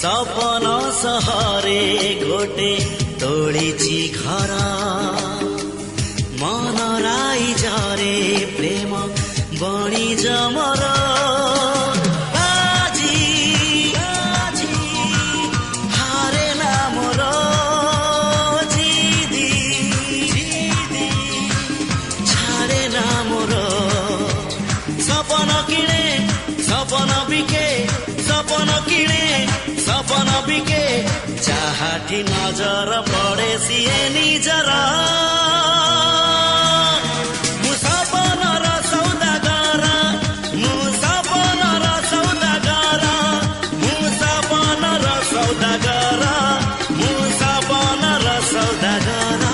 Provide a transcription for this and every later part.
सपन सहरे घोटे तोडिची घर मन राई झरे प्रेम बणी जमर हारे नामर जिदी छाड़े नामर सपन किणे सपन बिके सपन किणे सपन बिके जाहाठी नजर पड़े सिए निजर मु सपनर सौदागर मु सपनर सौदागर मु सपनर सौदागर मु सपनर सौदागर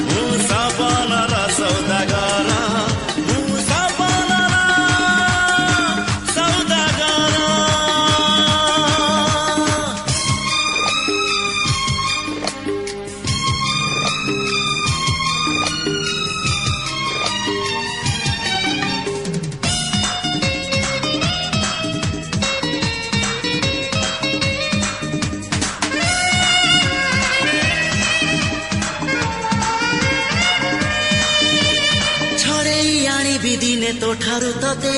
मु सपनर सौदागर मु सपनर सौदागर। दिने तो ठारू तते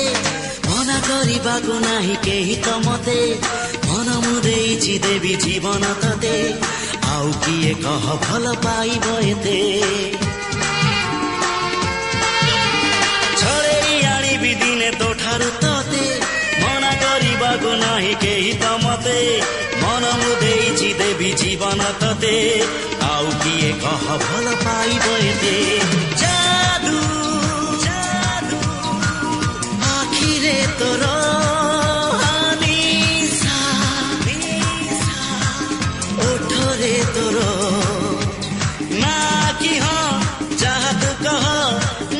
मना करिबाको नाही केही त मते मन मुदेइछि देवी जीवन तते आउ किए कह भल पाइब एते छड़ेई आनिबि दिने तो ठारू तते मना करिबाको नाही केही त मते मन मुदेइछि देवी जीवन तते आउ किए कह भल पाइब एते जादू तोर निशा ओठरे तोर ना कि हाँ चाह तू कह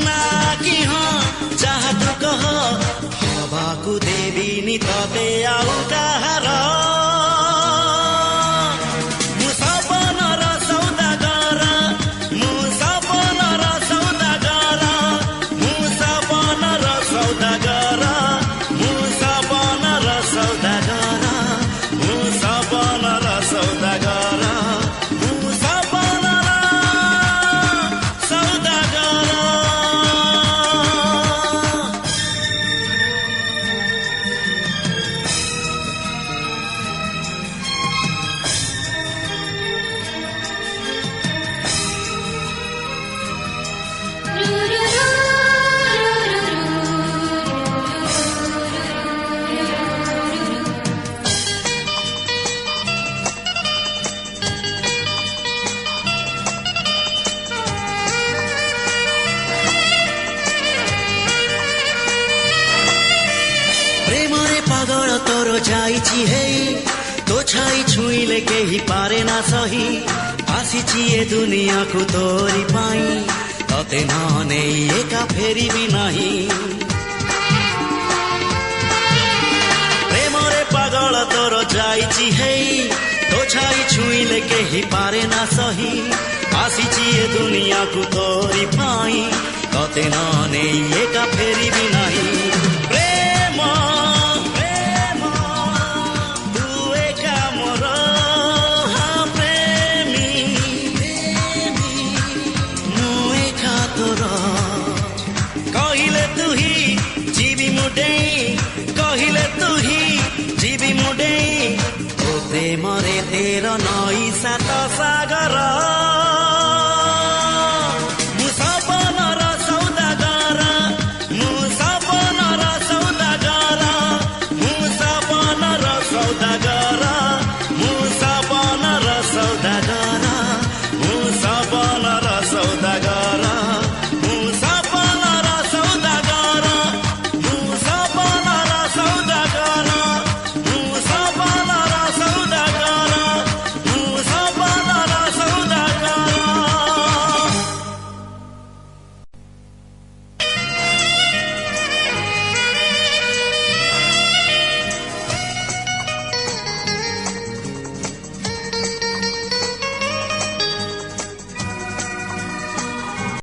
ना कि हाँ चाह तू कह हवाकू देवी नि तते आउ कहार मु सपनर सौदागर मु सपनर सौदागर मु सपनर सौदागर मु सपनर सौदागर मु सपनर सौदागर मु सपनर सौदागर। प्रेमरे पागल तोर जाइछि हे तो छाई छुइले केही पारे ना सही आसिछि ए दुनिया को तोरी पाई तते नने एका फेरिबि नाही प्रेमरे पागल तोर जाइछि हे तो छाई छुइले केही पारे ना सही आसिछि ए दुनिया को तोरी पाई तते नने एका फेरिबि नाही प्रेम कहिले तू ही जीवी मुडे कहिले तू ही जीवी मुडे प्रेमरे तेर नई सात सागर।